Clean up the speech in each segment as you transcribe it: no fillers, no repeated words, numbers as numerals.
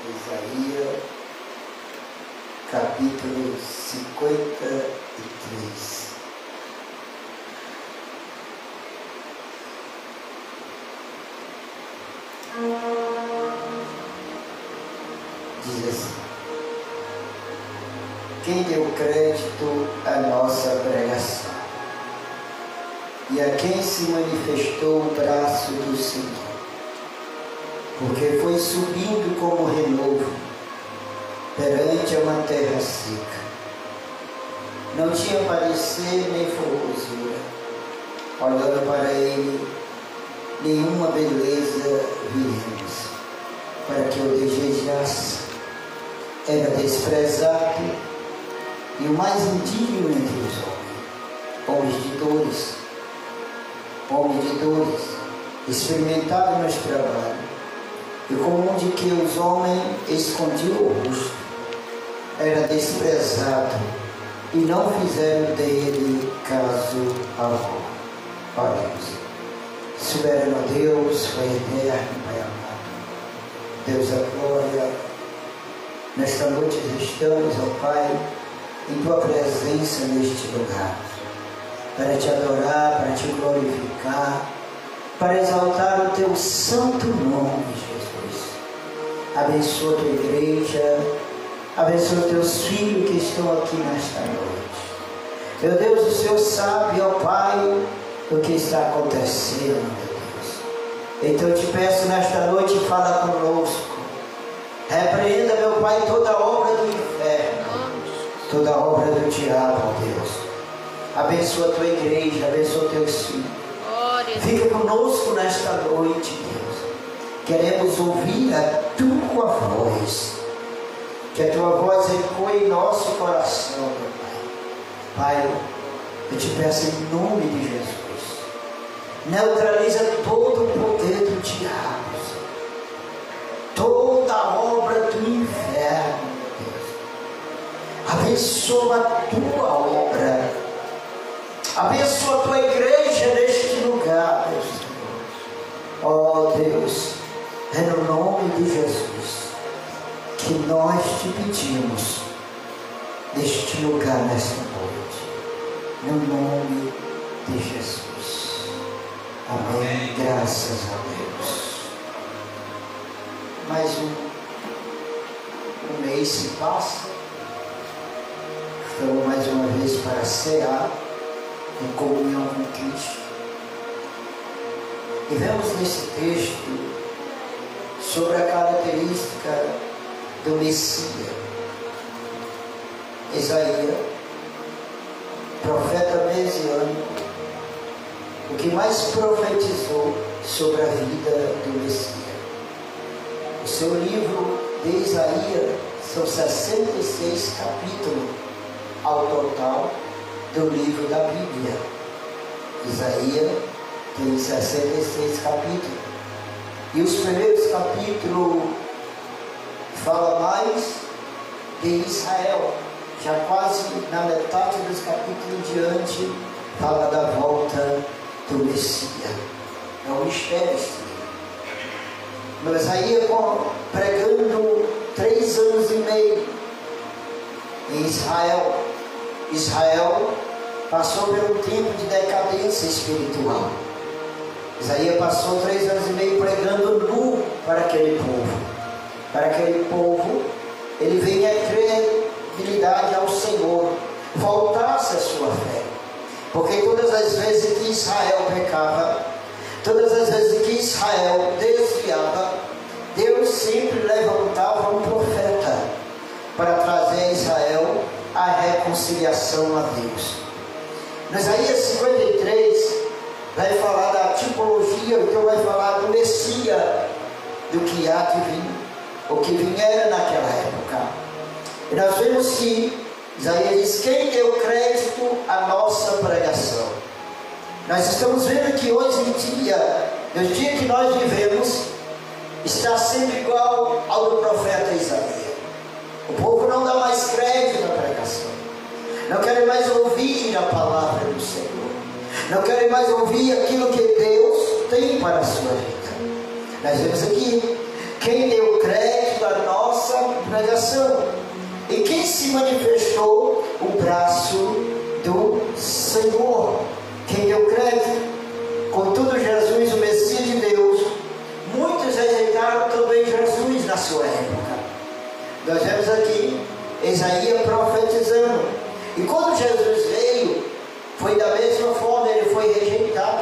Isaías, capítulo 53. Diz assim: quem deu crédito à nossa pregação e a quem se manifestou o braço do Senhor? Porque foi subindo como renovo perante uma terra seca. Não tinha parecer nem formosura. Olhando para ele, nenhuma beleza viemos, para que o desejasse. Era desprezado e o mais indigno entre os homens de dores, experimentado nos trabalhos, e como um de que os homens escondiam o rosto. Era desprezado e não fizeram dele caso algum. Oremos. Soberano Deus, Pai eterno, Pai amado, Deus da glória, nesta noite estamos, ó Pai, em Tua presença neste lugar, para Te adorar, para Te glorificar, para exaltar o Teu santo nome, Jesus. Abençoa a Tua igreja, abençoa Teus filhos que estão aqui nesta noite. Meu Deus, o Senhor sabe, ó Pai, o que está acontecendo, meu Deus. Então eu Te peço nesta noite, fala conosco. Repreenda, meu Pai, toda obra do inferno, toda obra do diabo, ó Deus. Abençoa a Tua igreja, abençoa Teus filhos. Fica conosco nesta noite, Deus. Queremos ouvir a Tua voz. Que a Tua voz ecoe em nosso coração, meu Pai. Pai, eu Te peço em nome de Jesus. Neutraliza todo o poder do diabo, Senhor. Toda obra do inferno, meu Deus. Abençoa a Tua obra. Abençoa a Tua igreja neste lugar, meu Senhor. Ó Deus, é no nome de Jesus que nós Te pedimos neste lugar, nesta noite. No nome de Jesus. Amém. Graças a Deus. Mais um mês se passa. Estamos mais uma vez para cear em comunhão com Cristo. E vemos nesse texto sobre a característica do Messias. Isaías, profeta messiânico, o que mais profetizou sobre a vida do Messias. O seu livro de Isaías são 66 capítulos ao total do livro da Bíblia. Isaías tem 66 capítulos. E os primeiros capítulos falam mais de Israel. Já quase na metade dos capítulos em diante fala da volta do Messias. É um mistério. Mas Isaías pregando 3 anos e meio em Israel. Israel passou por um tempo de decadência espiritual. Isaías passou 3 anos e meio pregando nu para aquele povo. Para aquele povo, ele venha crer fidelidade ao Senhor, voltasse a sua fé. Porque todas as vezes que Israel pecava, todas as vezes que Israel desviava, Deus sempre levantava um profeta para trazer a Israel a reconciliação a Deus. No Isaías 53 vai falar da tipologia, então vai falar do Messias, do que há de vir, o que viera naquela época. E nós vemos que Isaías diz: quem deu crédito à nossa pregação? Nós estamos vendo que hoje em dia, nos dias que nós vivemos, está sendo igual ao do profeta Isaías. O povo não dá mais crédito na pregação, não querem mais ouvir a palavra do Senhor, não querem mais ouvir aquilo que Deus tem para a sua vida. Nós vemos aqui: quem deu crédito à nossa pregação. E quem se manifestou? O braço do Senhor. Quem deu crédito? Contudo, Jesus, o Messias de Deus, muitos rejeitaram também Jesus na sua época. Nós vemos aqui Isaías profetizando. E quando Jesus veio, foi da mesma forma, ele foi rejeitado.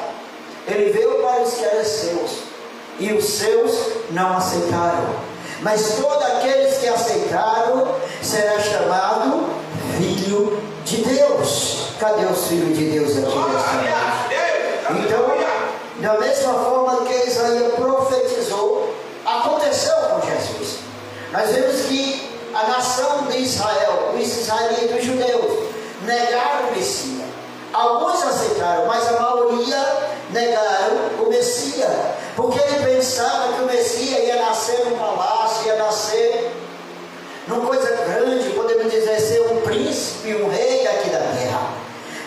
Ele veio para os que eram seus, e os seus não aceitaram. Mas todos aqueles que aceitaram será chamado filho de Deus. Cadê os filhos de Deus aqui nesta noite? Então, da mesma forma que Isaías profetizou, aconteceu com Jesus. Nós vemos que a nação de Israel, os israelitas, os judeus, negaram o Messias. Alguns aceitaram, mas a maioria negaram o Messias, porque ele pensava que o Messias ia nascer num palácio, ia nascer numa coisa grande, podemos dizer, ser um príncipe, um rei aqui da terra.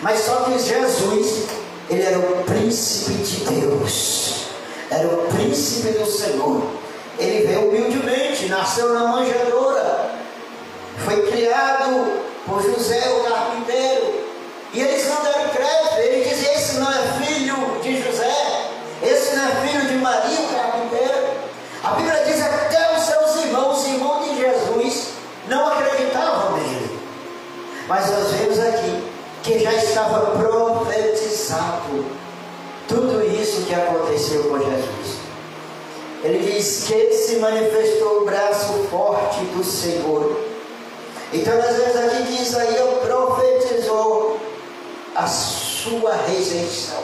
Mas só que Jesus, ele era o príncipe de Deus, era o príncipe do Senhor. Ele veio humildemente, nasceu na manjedoura, foi criado por José, o carpinteiro. E eles não deram crédito. Ele dizia: esse não é filho de José, esse não é filho de Maria, o carpinteiro. A Bíblia diz até os seus irmãos, os irmãos de Jesus, não acreditavam nele. Mas nós vemos aqui que já estava profetizado tudo isso que aconteceu com Jesus. Ele diz que se manifestou o braço forte do Senhor. Então nós vemos aqui que Isaías profetizou a sua rejeição.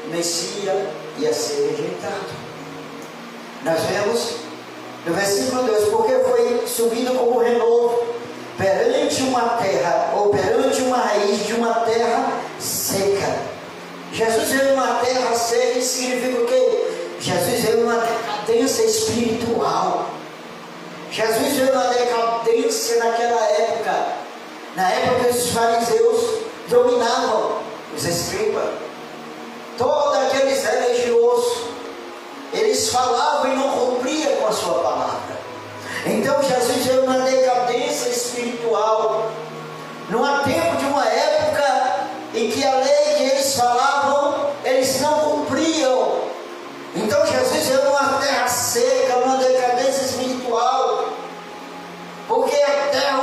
O Messias ia ser rejeitado. Nós vemos no versículo 2: porque foi subido como renovo perante uma terra, ou perante uma raiz de uma terra seca. Jesus veio numa terra seca, isso significa o quê? Jesus veio numa decadência espiritual. Jesus veio numa decadência naquela época. Na época que os fariseus dominavam, os escribas, todos aqueles religiosos, eles falavam e não cumpriam com a sua palavra. Então Jesus veio numa decadência espiritual, num tempo de uma época em que a lei que eles falavam, eles não cumpriam. Então Jesus veio numa terra seca, numa decadência espiritual, porque até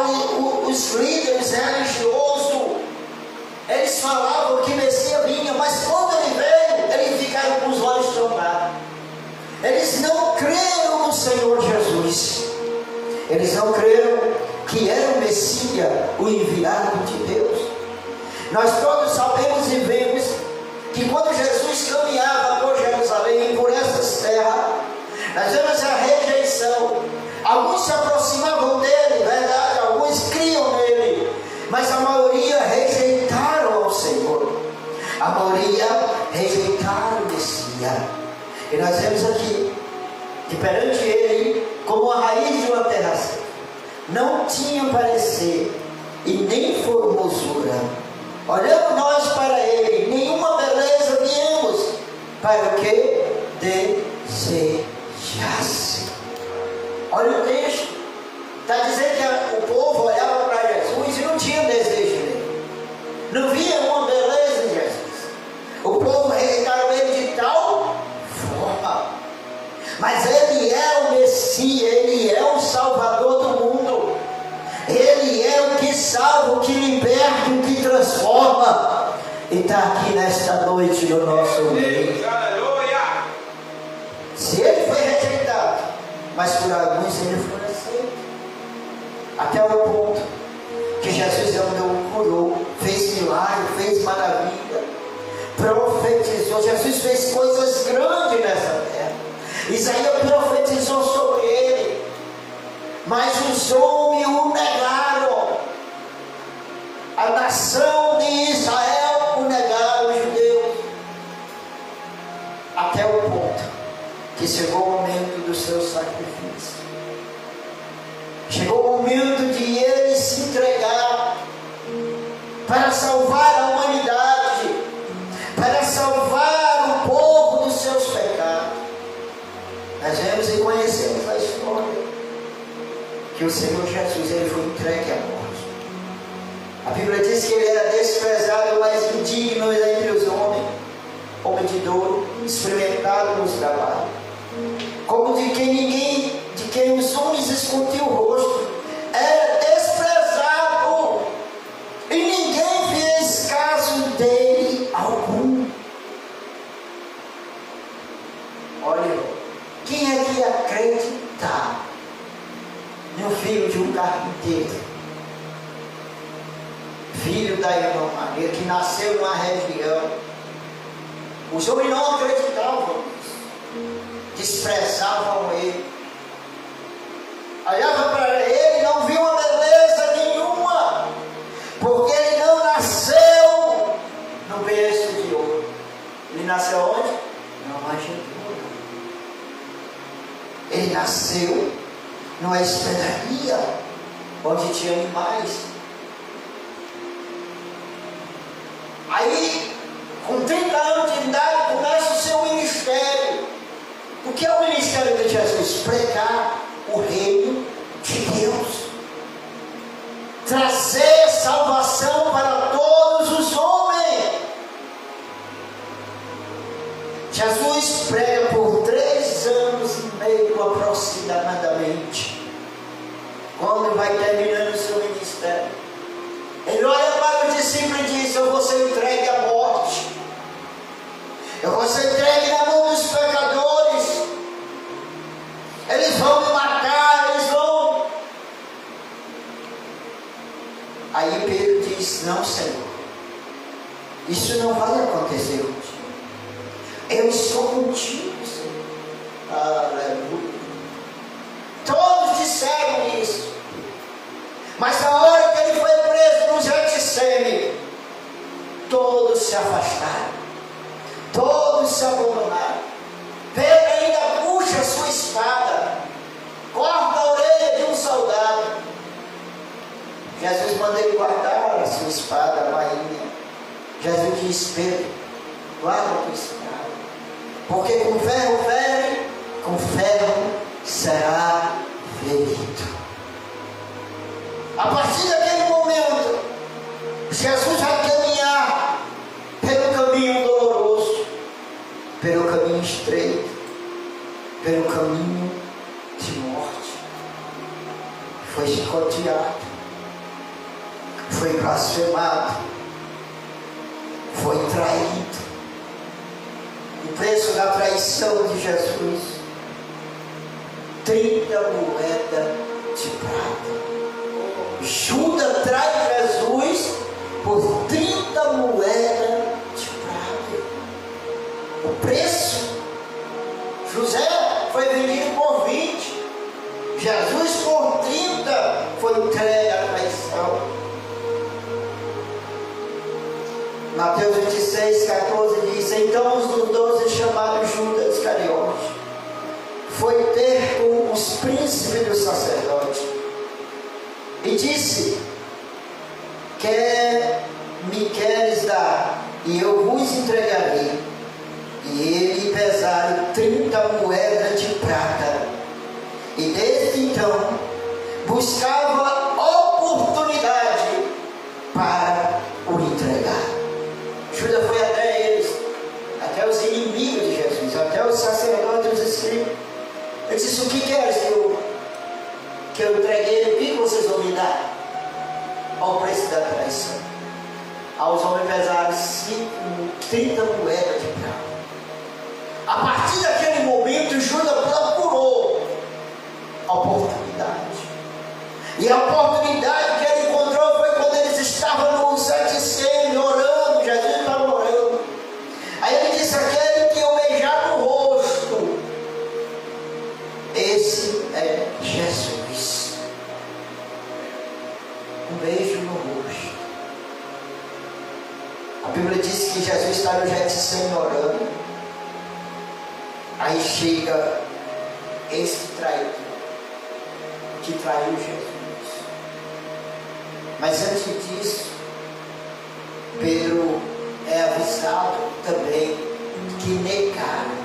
os líderes religiosos, eles falavam que Messias vinha, mas quando ele veio, eles ficaram com os olhos tampados. Eles não creram no Senhor Jesus. Eles não creram que era o Messias, o enviado de Deus. Nós todos sabemos e vemos que quando Jesus caminhava por Jerusalém, por essas terras, nós vemos a rejeição. Alguns se aproximavam dele, verdade, alguns criam nele, mas a maioria rejeitaram ao Senhor. A maioria rejeitaram o Messias. E nós vemos aqui que perante ele, como a raiz de uma terra seca, não tinha parecer e nem formosura. Olhando nós para ele, nenhuma beleza viemos para o que desejasse. Olha o texto, está dizendo que o povo olhava para Jesus e não tinha desejo nele, não via uma beleza em Jesus. O povo rejeitava ele de tal forma, mas ele é o Messias, ele é o Salvador do mundo, ele é o que salva, o que liberta, o que transforma, e está aqui nesta noite no nosso meio. Se ele foi rejeitado, mas por alguns ele foi aceito, até o ponto que Jesus andou, curou, fez milagre, fez maravilha, profetizou. Jesus fez coisas grandes nessa terra. Isaías profetizou sobre ele, mas os homens o negaram. A nação de Israel o negaram, os judeus, até o ponto que chegou o momento do seu sacrifício. Chegou o momento de ele se entregar para salvar a humanidade, para salvar o povo dos seus pecados. Nós vemos e conhecemos a história que o Senhor Jesus ele foi entregue à morte. A Bíblia diz que ele era desprezado, mas indigno entre os homens, homem de dor, experimentado nos trabalhos, como de quem os homens escondiam o rosto, era desprezado, e ninguém fez caso dele algum. Olha, quem é que ia acreditar no filho de um carpinteiro, filho da irmã Maria, que nasceu numa região? Os homens não acreditavam nisso, desprezavam ele, olhavam para ele e não viam beleza nenhuma, porque ele não nasceu no berço de ouro. Ele nasceu onde? Na manjedoura. Ele nasceu numa hospedaria onde tinha animais. Aí, com 30 anos de idade, começa o seu ministério. O que é o ministério de Jesus? Pregar o reino de Deus, trazer salvação para todos os homens. Jesus prega por 3 anos e meio aproximadamente. Quando vai terminando o seu ministério, ele olha para os discípulos e diz: eu vou ser entregue à morte, eu vou ser entregue na mão dos pecadores, eles vão me matar, eles vão. Aí Pedro diz: não, Senhor, isso não vai acontecer contigo. Eu estou contigo, Senhor. Aleluia. Todos disseram isso. Mas na hora que ele foi preso no Getsêmani, todos se afastaram, todos se abandonaram. Pedro ainda puxa a sua espada, corta a orelha de um soldado. Jesus manda ele guardar a sua espada, a bainha. Jesus diz: Pedro, guarda a tua espada, porque com ferro fere, com ferro será ferido. A partir daquele momento, Jesus vai caminhar pelo caminho doloroso, pelo caminho estreito, pelo caminho de morte. Foi chicoteado, foi blasfemado, foi traído. O preço da traição de Jesus: 30 moedas de prata. Judas trai Jesus por 30 moedas de prata. O preço: José foi vendido por 20, Jesus por 30 foi entregue à traição. Mateus 26, 14 diz: então os dos 12, chamados Judas Iscariote, foi ter com os príncipes dos sacerdotes e disse: me queres dar, e eu vos entregarei. E ele pesaram 30 moedas de prata, e desde então buscava oportunidade para o entregar. Judas foi até eles, até os inimigos de Jesus, até os sacerdotes e os escribas. Ele disse: o que queres que eu entreguei? O que vocês vão me dar? Ao preço da traição. Aos homens pesaram 30 moedas de prata. A partir daquele momento, Judas procurou a oportunidade. E a oportunidade que ele encontrou foi quando eles estavam no Getsêmani orando. Jesus estava orando. Aí ele disse: aquele que eu beijar no rosto, esse é Jesus. Um beijo no rosto. A Bíblia diz que Jesus está no Getsêmani orando. Aí chega esse traidor que traiu Jesus. Mas antes disso, Pedro é avisado também que negaram.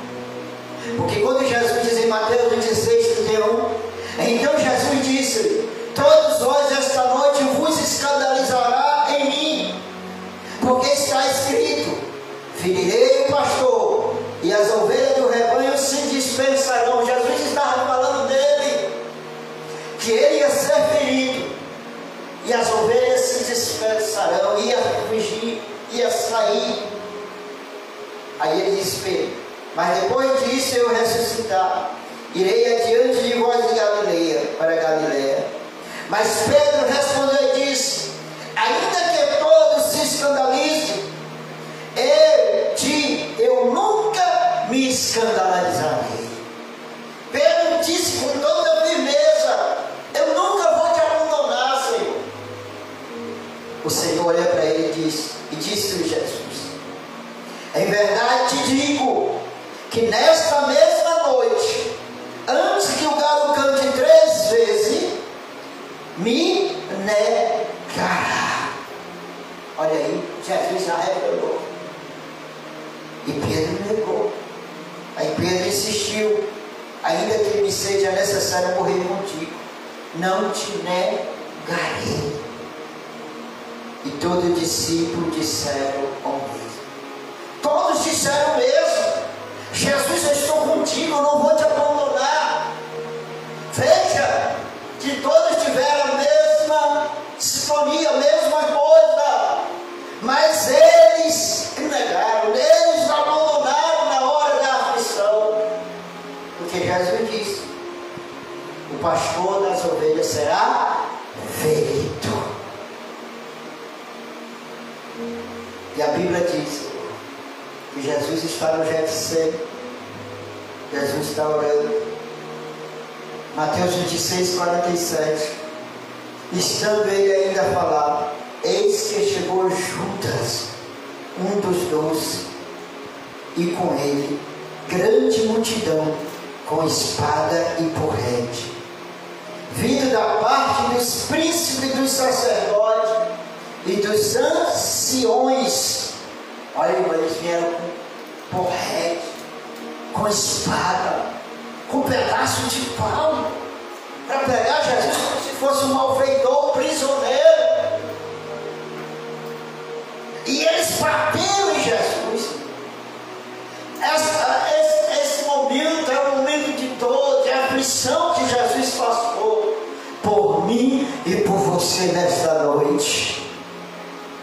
Porque quando Jesus diz em Mateus 26, 31, então Jesus disse: as ovelhas se dispersarão, ia fugir, ia sair. Aí ele disse para ele: mas depois disso eu ressuscitar, irei adiante de vós de Galileia, para Galileia. Mas Pedro respondeu e disse: ainda que todos se escandalizem, eu nunca me escandalizarei. Pedro disse com toda firmeza: eu nunca vou te abandonar, Senhor. O Senhor olha para ele e disse-lhe Jesus: em verdade te digo que nesta mesma noite, antes que o galo cante 3 vezes, me negará. Olha aí, Jesus já revelou. E Pedro negou. Aí Pedro insistiu: ainda que me seja necessário morrer contigo, não te negarei. E todos os discípulos disseram o mesmo. Todos disseram o mesmo: Jesus, eu estou contigo, eu não vou te abandonar. Veja que todos tiveram a mesma sintonia, a mesma coisa, mas eles negaram, eles abandonaram na hora da aflição. Porque Jesus disse: o pastor das ovelhas será feito. E a Bíblia diz que Jesus está no Getsemane. Jesus está orando. Mateus 26, 47. Estando ele ainda a falar, eis que chegou Judas, um dos 12, e com ele grande multidão, com espada e porrete, vindo da parte dos príncipes dos sacerdotes e dos anciões. Olha, eles vieram com porrete, com espada, com pedaço de pau, para pegar Jesus como se fosse um malfeitor, prisioneiro. E eles bateram em Jesus. Esse momento é um momento de dor, de aflição que Jesus passou por mim e por você nesta noite.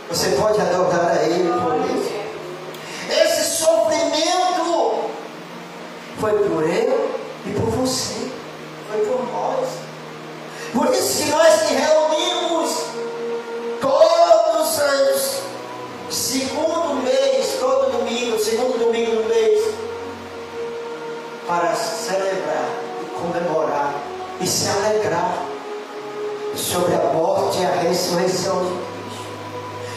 Você pode adorar a Ele por isso. Esse sofrimento foi por eu e por você, foi por nós. Por isso que nós se reunimos todos os segundo mês, todo domingo, segundo domingo do mês, para celebrar e comemorar e se alegrar sobre a morte e a ressurreição de Cristo,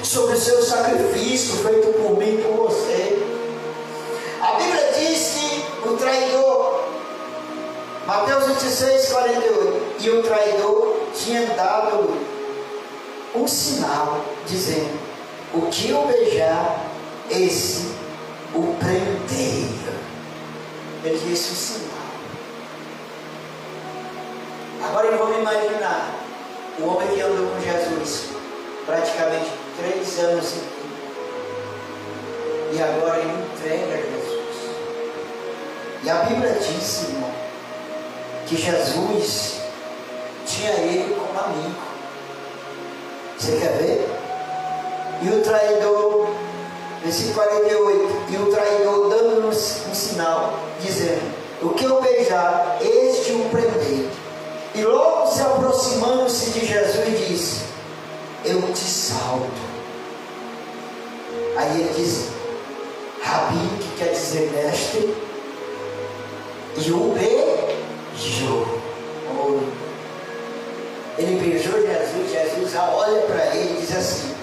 sobre o seu sacrifício feito por mim e por você. A Bíblia diz que o traidor, Mateus 26, 48, e o traidor tinha dado um sinal, dizendo: o que eu beijar, esse o prendeia. Ele disse um sinal. Agora eu vou me imaginar o homem que andou com Jesus praticamente 3 anos e meio, e agora ele entrega a Jesus. E a Bíblia diz, irmão, que Jesus tinha ele como amigo. Você quer ver? E o traidor, versículo 48, e o traidor dando-nos um sinal, dizendo: o que eu beijar, este o prendei. E logo se aproximando-se de Jesus, disse: eu te salvo. Aí ele diz: Rabi, que quer dizer mestre, e o beijou. Ele beijou Jesus. Jesus olha para ele e diz assim: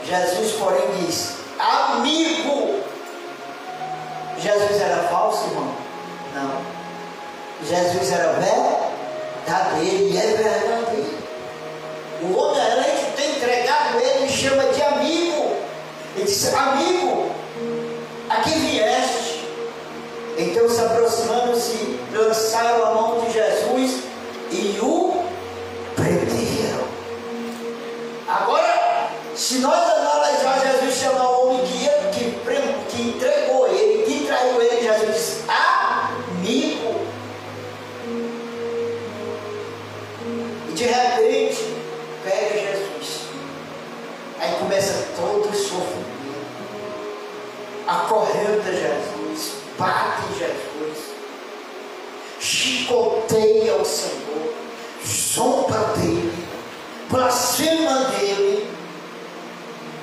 Jesus, porém, diz: amigo. Jesus era falso, irmão? Não. Jesus era verdadeiro, e é verdadeiro. O homem além de ter entregado ele, chama de amigo. Ele disse: amigo, aqui vieste. Então, se aproximando-se, lançaram a mão de Jesus e o prenderam. Agora, se nós analisar, Jesus chama o homem que entregou ele, que traiu ele, Jesus diz: amigo. E de repente, pega Jesus acorrenta Jesus, bate Jesus, chicoteia o Senhor, zomba dele, blasfema dele.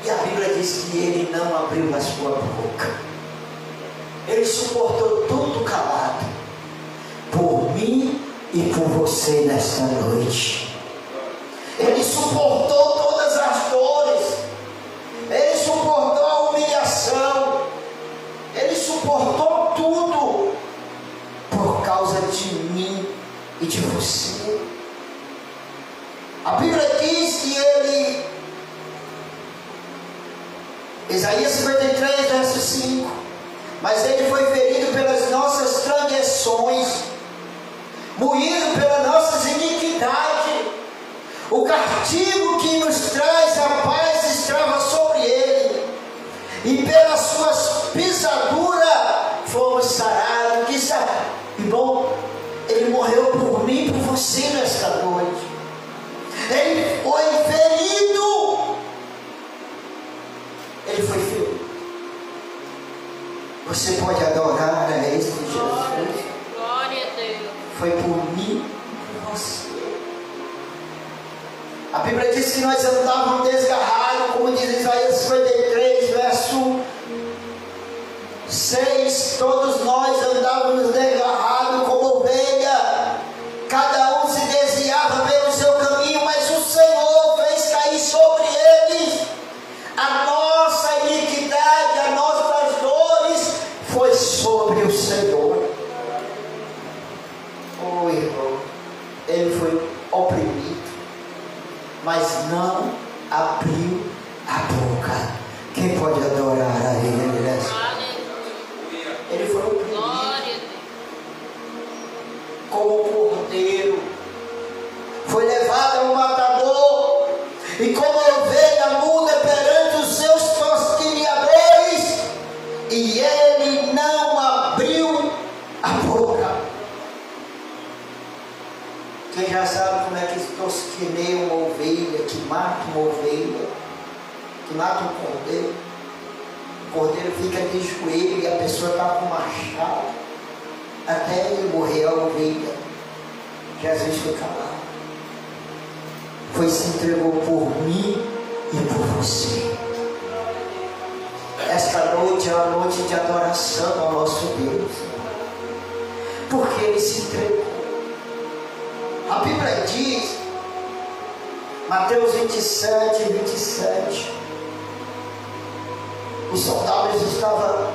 E a Bíblia diz que ele não abriu a sua boca. Ele suportou tudo calado, por mim e por você nesta noite. Ele suportou todas as dores, ele suportou a humilhação, ele suportou tudo por causa de mim e de você. A Bíblia diz que ele, Isaías 53, verso 5, mas ele foi ferido pelas nossas transgressões, moído pelas nossas iniquidades. O castigo que nos traz a paz estava sobre ele, e pelas suas pisaduras fomos sarados. Irmão, ele morreu por mim e por você nesta noite. Ele foi ferido. Ele foi ferido. Você pode adorar a este Jesus. Glória a Deus. Foi por mim e por você. A Bíblia diz que nós andávamos desgarrados, como diz Isaías 53, verso 6. Todos nós andávamos desgarrados como ovelha, cada um se desviava pelo seu caminho, mas o Senhor fez cair sobre eles a nossa iniquidade, as nossas dores, foi sobre o Senhor. Oh, irmão, ele foi oprimido, mas não abriu a boca. Quem pode adorar a ele nessa? Ele foi oprimido como um cordeiro, foi levado ao matador, e como ovelha muda perante os seus tosquilhadores, e ele não abriu a boca. Quem já sabe como é que tosquineia uma ovelha, que mata uma ovelha, que mata um cordeiro. O cordeiro fica de joelho e a pessoa está com machado até ele morrer, a ovelha. Jesus foi calado, foi se entregou por mim e por você. Esta noite é uma noite de adoração ao nosso Deus, porque ele se entregou. A Bíblia diz, Mateus 27, 27, os soldados estavam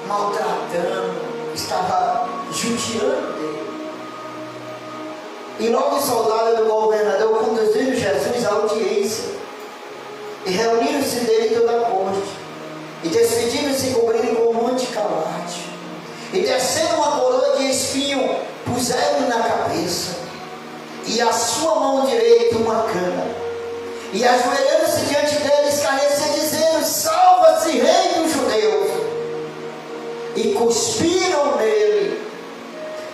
maltratando, estavam judiando dele. E logo os soldados do governador conduziram Jesus à audiência, e reuniram-se dele toda a corte, e despediram-se e cobriram com um monte de calate, e descendo uma coroa de espinho, puseram na cabeça, e a sua mão direita uma cana, e ajoelhando-se diante dele, escarneciam, dizendo: salva-se, rei dos judeus. E cuspiram nele,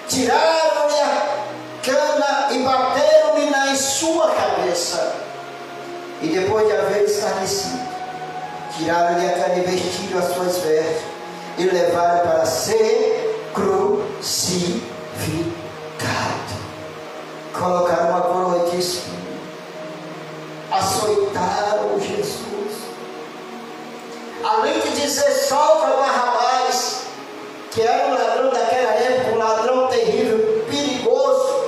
tiraram-lhe a cana e bateram-lhe na sua cabeça. E depois de haver escarnecido, tiraram-lhe a cana e vestiram as suas vestes, e o levaram para ser crucificado. Colocaram uma coroa de espinho, açoitaram Jesus. Além de dizer: solta Barrabás, que era um ladrão daquela época, um ladrão terrível, perigoso,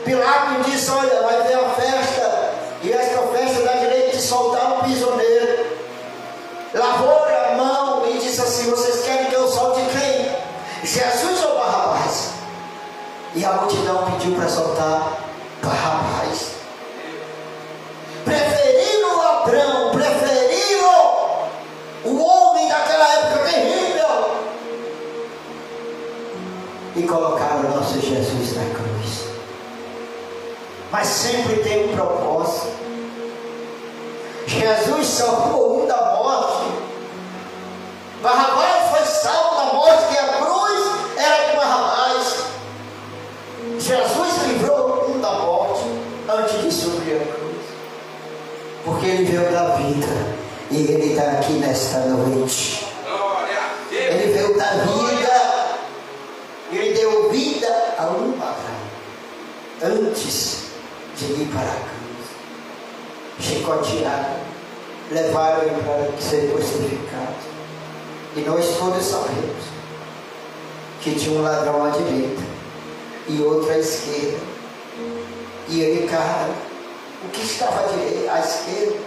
Pilato disse: olha, vai ter a festa, e esta festa dá direito de soltar um prisioneiro. Lavou a mão e disse assim: vocês querem que eu solte quem? Jesus ou Barrabás? E a multidão pediu para soltar Barrabás. Preferiram o ladrão, preferiram o homem daquela época terrível, e colocaram o nosso Jesus na cruz. Mas sempre tem um propósito. Jesus salvou um da morte. Barrabás foi salvo da morte, que a cruz era de Barrabás. Jesus livrou um da morte antes de subir a cruz, porque ele veio da vida E Ele está aqui nesta noite. Ele veio da vida. Ele deu vida a um ladrão antes de ir para a cruz. Chicoteado, levaram ele para ser crucificado. E nós todos sabemos que tinha um ladrão à direita e outro à esquerda. E ele, cara, o que estava à esquerda,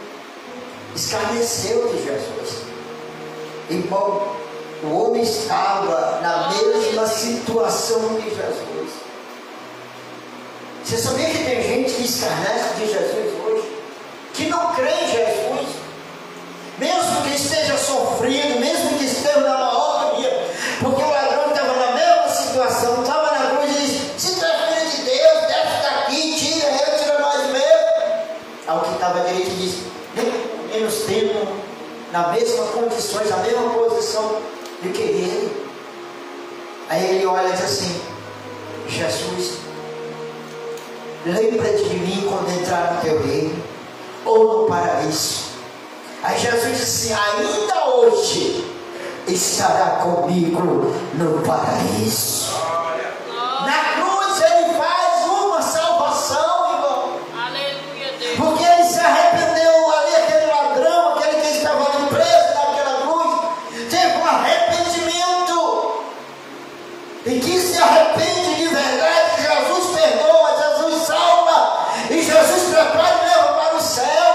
escarneceu de Jesus. Irmão, o homem estava na mesma situação de Jesus. Você sabia que tem gente que escarnece de Jesus hoje? Que não crê em Jesus? Mesmo que esteja sofrendo, mesmo que esteja na maior agonia, porque o ladrão estava na mesma situação, estava na cruz e disse: se tu é filho de Deus, desce daqui, tira nós mesmo. Ao que estava à direita disse: menos tendo na mesma condições, na mesma posição do que ele. Aí ele olha e diz assim: Jesus, lembra-te de mim quando entrar no teu reino, ou no paraíso. Aí Jesus disse assim: ainda hoje estará comigo no paraíso. Na cruz ele faz uma salvação, irmão. Aleluia, Deus. Porque ele se arrependeu ali, aquele ladrão, aquele que estava ali preso naquela cruz, teve um arrependimento. E que se arrepende de verdade, Jesus perdoa, Jesus salva, e Jesus prepara e leva para o céu.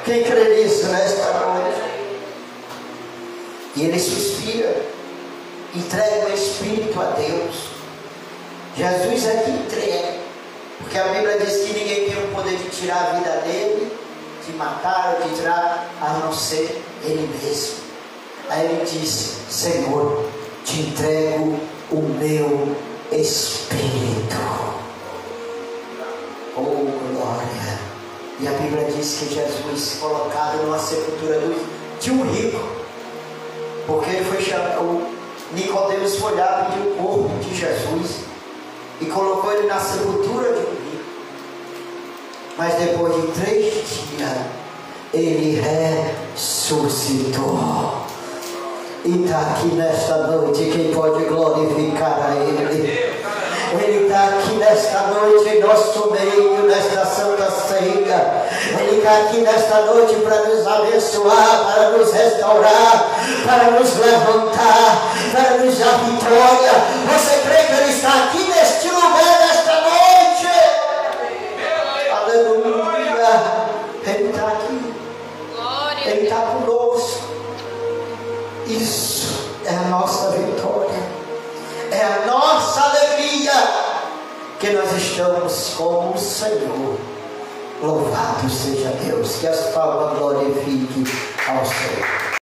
Quem crê nisso nesta noite? E ele suspira, entrega o Espírito a Deus. Jesus é que entrega, porque a Bíblia diz que ninguém tem o poder de tirar a vida dele, de matar ou de tirar, a não ser ele mesmo. Aí ele disse: Senhor, te entrego o meu Espírito. Oh, glória! E a Bíblia diz que Jesus, colocado numa sepultura de um rico, porque ele foi chamado, Nicodemos foi lá pedir o corpo de Jesus e colocou ele na sepultura de um rico. Mas depois de 3 dias, ele ressuscitou. E está aqui nesta noite quem pode glorificar a Ele. Ele está aqui nesta noite em nosso meio, nesta Santa Ceia. Ele está aqui nesta noite para nos abençoar, para nos restaurar, para nos levantar, para nos dar vitória. Você crê que Ele está aqui neste lugar, nesta noite? Aleluia! Ele está aqui. Ele está conosco. Isso é a nossa vitória. É a nossa alegria, que nós estamos com o Senhor. Louvado seja Deus, que as palmas glorifiquem ao Senhor.